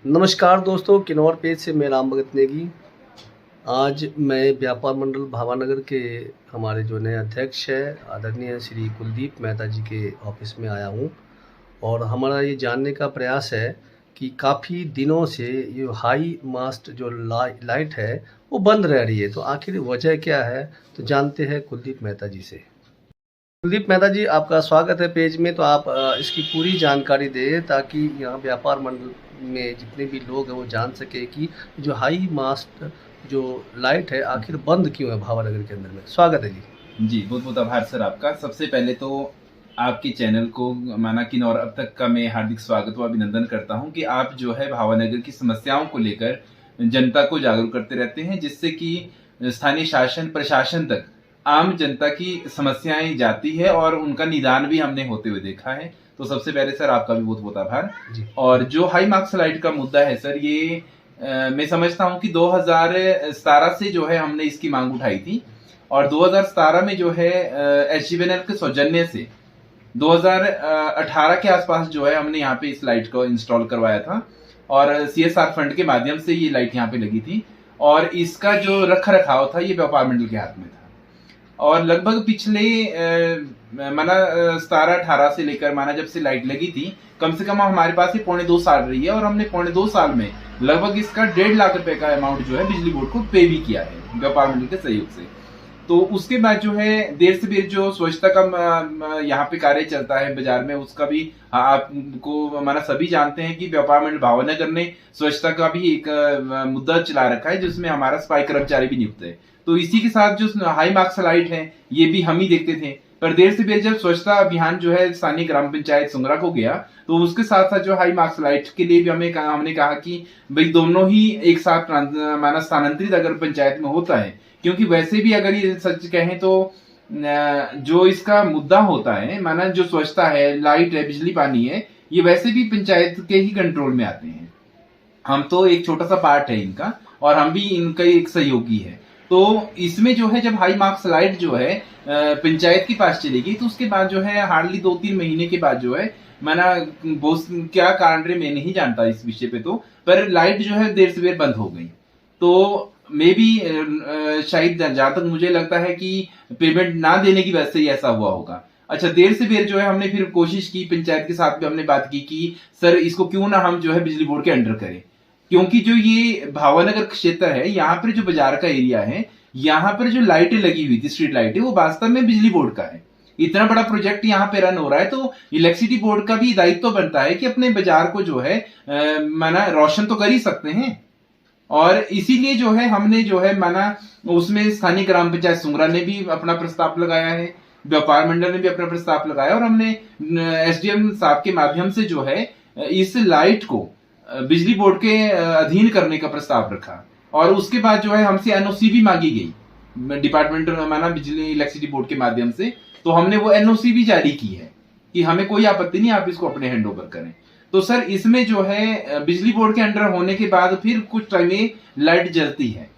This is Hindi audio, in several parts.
नमस्कार दोस्तों, किन्नौर पेज से मैं राम भगत नेगी। आज मैं व्यापार मंडल भावानगर के हमारे जो नए अध्यक्ष है आदरणीय श्री कुलदीप मेहता जी के ऑफिस में आया हूँ और हमारा ये जानने का प्रयास है कि काफ़ी दिनों से ये हाई मास्ट जो लाइट है वो बंद रह रही है, तो आखिर वजह क्या है, तो जानते हैं कुलदीप मेहता जी से। कुलदीप मेहता जी, आपका स्वागत है पेज में। तो आप इसकी पूरी जानकारी दें ताकि यहाँ व्यापार मंडल में जितने भी लोग हैं वो जान सके कि जो हाई मास्ट जो लाइट है आखिर बंद क्यों है भावानगर के अंदर में। स्वागत है जी। जी, बहुत बहुत आभार सर आपका। सबसे पहले तो आपके चैनल को माना कि और अब तक का मैं हार्दिक स्वागत व अभिनंदन करता हूं कि आप जो है भावानगर की समस्याओं को लेकर जनता को जागरूक करते रहते हैं, जिससे कि स्थानीय शासन प्रशासन तक आम जनता की समस्याएं जाती है और उनका निदान भी हमने होते हुए देखा है। तो सबसे पहले सर आपका भी बहुत बहुत आभार। और जो हाई मार्क्स लाइट का मुद्दा है सर, ये मैं समझता हूं कि 2017 से जो है हमने इसकी मांग उठाई थी और 2017 में जो है एचजीवीएनएल के सौजन्य से 2018 के आसपास जो है हमने यहाँ पे इस लाइट को इंस्टॉल करवाया था और सीएसआर फंड के माध्यम से ये लाइट यहाँ पे लगी थी और इसका जो रख रखाव था ये व्यापार मंडल के हाथ में था। और लगभग पिछले माना 17-18 से लेकर माना जब से लाइट लगी थी, कम से कम हमारे पास ये 1.25 साल रही है और हमने 1.25 साल में लगभग इसका 1.5 लाख रुपए का अमाउंट जो है बिजली बोर्ड को पे भी किया है व्यापार मंडल के सहयोग से। तो उसके बाद जो है देर से देर जो स्वच्छता का यहाँ पे कार्य चलता है बाजार में, उसका भी आपको माना सभी जानते हैं कि व्यापार मंडल भावानगर ने स्वच्छता का भी एक मुद्दा चला रखा है जिसमें हमारा सफाई कर्मचारी भी नियुक्त है। तो इसी के साथ जो हाई मार्क्स लाइट है ये भी हम ही देखते थे, पर देर से देर जब स्वच्छता अभियान जो है स्थानीय ग्राम पंचायत सुंगरा को गया तो उसके साथ साथ जो हाई मार्क्स लाइट के लिए भी हमने कहा कि भाई दोनों ही एक साथ माना स्थानांतरित अगर पंचायत में होता है, क्योंकि वैसे भी अगर ये सच कहें तो जो इसका मुद्दा होता है माना जो स्वच्छता है, लाइट है, बिजली पानी है, ये वैसे भी पंचायत के ही कंट्रोल में आते हैं। हम तो एक छोटा सा पार्ट है इनका और हम भी इनका एक सहयोगी है। तो इसमें जो है जब हाई मार्क्स लाइट जो है पंचायत के पास चलेगी तो उसके बाद जो है हार्डली 2-3 महीने के बाद जो है माना बहुत क्या कारण रहे मैं नहीं जानता इस विषय पे, तो पर लाइट जो है देर से देर बंद हो गई। तो मे भी शायद जहां तक मुझे लगता है कि पेमेंट ना देने की वजह से ही ऐसा हुआ होगा। अच्छा, देर से देर जो है हमने फिर कोशिश की, पंचायत के साथ भी हमने बात की कि सर इसको क्यों ना हम जो है बिजली बोर्ड के अंडर करें, क्योंकि जो ये भावानगर क्षेत्र है यहाँ पर जो बाजार का एरिया है यहाँ पर जो लाइटें लगी हुई थी स्ट्रीट लाइटें वो वास्तव में बिजली बोर्ड का है। इतना बड़ा प्रोजेक्ट यहाँ पे रन हो रहा है तो इलेक्ट्रिसिटी बोर्ड का भी दायित्व बनता है कि अपने बाजार को जो है माना रोशन तो कर ही सकते हैं। और इसीलिए जो है हमने जो है माना उसमें स्थानीय ग्राम पंचायत सुंगरा ने भी अपना प्रस्ताव लगाया है, व्यापार मंडल ने भी अपना प्रस्ताव लगाया और हमने एसडीएम साहब के माध्यम से जो है इस लाइट को बिजली बोर्ड के अधीन करने का प्रस्ताव रखा और उसके बाद जो है हमसे एनओसी भी मांगी गई डिपार्टमेंट माना बिजली इलेक्ट्रिसिटी बोर्ड के माध्यम से। तो हमने वो एनओसी भी जारी की है कि हमें कोई आपत्ति नहीं, आप इसको अपने हैंड ओवर करें। तो सर इसमें जो है बिजली बोर्ड के अंडर होने के बाद फिर कुछ टाइम में लाइट जलती है।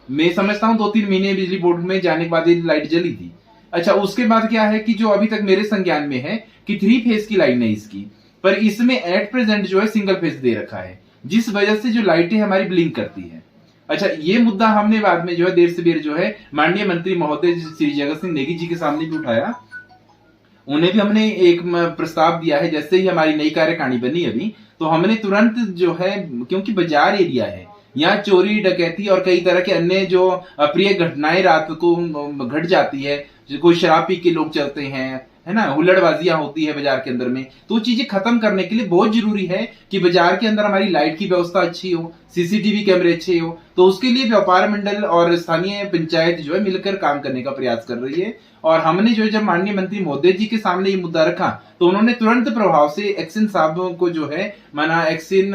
मैं समझता हूँ 2-3 महीने बिजली बोर्ड में जाने के बाद ये लाइट जली थी। अच्छा, उसके बाद क्या है कि जो अभी तक मेरे संज्ञान में है कि 3 फेज की लाइन है इसकी, पर इसमें एट प्रेजेंट जो है सिंगल फेज दे रखा है जिस वजह से जो लाइटें हमारी ब्लिंक करती है। अच्छा, ये मुद्दा हमने बाद में जो है देर से देर जो है माननीय मंत्री महोदय श्री जगत सिंह नेगी जी के सामने भी उठाया। उन्हें भी हमने एक प्रस्ताव दिया है, जैसे ही हमारी नई कार्यकारिणी बनी अभी तो हमने तुरंत जो है, क्योंकि बाजार एरिया है यहाँ चोरी डकैती और कई तरह के अन्य जो अप्रिय घटनाएं रात को घट जाती है, कोई शराब पी के लोग चलते हैं, है ना, हुल्लड़बाजियां होती है बाजार के अंदर में, तो चीजें खत्म करने के लिए बहुत जरूरी है कि बाजार के अंदर हमारी लाइट की व्यवस्था अच्छी हो, सीसीटीवी कैमरे अच्छे हो। तो उसके लिए व्यापार मंडल और स्थानीय पंचायत जो है मिलकर काम करने का प्रयास कर रही है। और हमने जो है जब माननीय मंत्री महोदय जी के सामने ये मुद्दा रखा तो उन्होंने तुरंत प्रभाव से एक्सिन साहब को जो है माना एक्सिन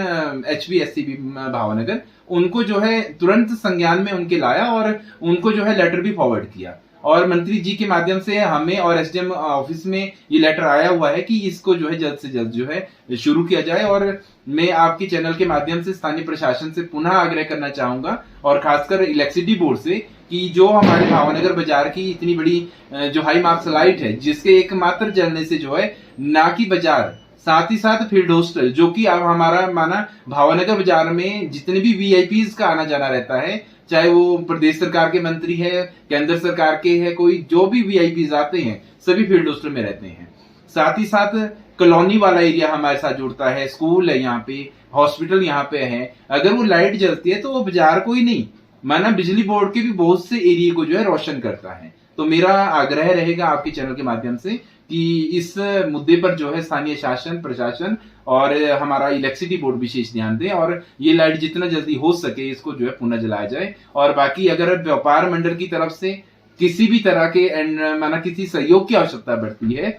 HVSCB भावानगर उनको जो है तुरंत संज्ञान में उनके लाया और उनको जो है लेटर भी फॉरवर्ड किया और मंत्री जी के माध्यम से हमें और एसडीएम ऑफिस में ये लेटर आया हुआ है कि इसको जो है जल्द से जल्द जो है शुरू किया जाए। और मैं आपके चैनल के माध्यम से स्थानीय प्रशासन से पुनः आग्रह करना चाहूंगा और खासकर इलेक्ट्रिसिटी बोर्ड से कि जो हमारे भावानगर बाजार की इतनी बड़ी जो हाई मार्क्स लाइट है जिसके एकमात्र जलने से जो है ना कि बाजार साथ ही साथ फील्ड हॉस्टल, जो कि अब हमारा माना भावनगर बाजार में जितने भी वीआईपीज का आना जाना रहता है, चाहे वो प्रदेश सरकार के मंत्री है, केंद्र सरकार के है, कोई जो भी वीआईपीज आते हैं सभी फील्ड हॉस्टल में रहते हैं। साथ ही साथ कॉलोनी वाला एरिया हमारे साथ जुड़ता है, स्कूल है यहाँ पे, हॉस्पिटल यहाँ पे है। अगर वो लाइट जलती है तो वो बाजार को ही नहीं, माना बिजली बोर्ड के भी बहुत से एरिया को जो है रोशन करता है। तो मेरा आग्रह रहेगा आपके चैनल के माध्यम से कि इस मुद्दे पर जो है स्थानीय शासन, प्रशासन और हमारा इलेक्ट्रिसिटी बोर्ड विशेष ध्यान दें और ये लाइट जितना जल्दी हो सके इसको जो है पुनः जलाया जाए। और बाकी अगर व्यापार मंडल की तरफ से किसी भी तरह के माना किसी सहयोग की आवश्यकता बढ़ती है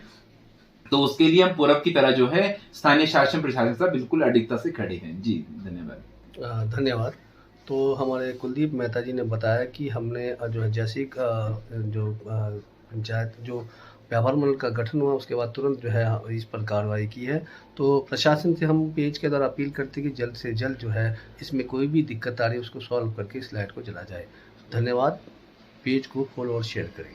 तो उसके लिए हम पूरब की तरह जो है स्थानीय शासन प्रशासन से बिल्कुल अडिगता से खड़े हैं। जी धन्यवाद। धन्यवाद। तो हमारे कुलदीप मेहता जी ने बताया कि हमने जो है जैसे जो पंचायत जो व्यापार मंडल का गठन हुआ उसके बाद तुरंत जो है इस पर कार्रवाई की है। तो प्रशासन से हम पेज के द्वारा अपील करते हैं कि जल्द से जल्द जो है इसमें कोई भी दिक्कत आ रही है उसको सॉल्व करके इस लाइट को जला जाए। धन्यवाद। पेज को फॉलो और शेयर करें।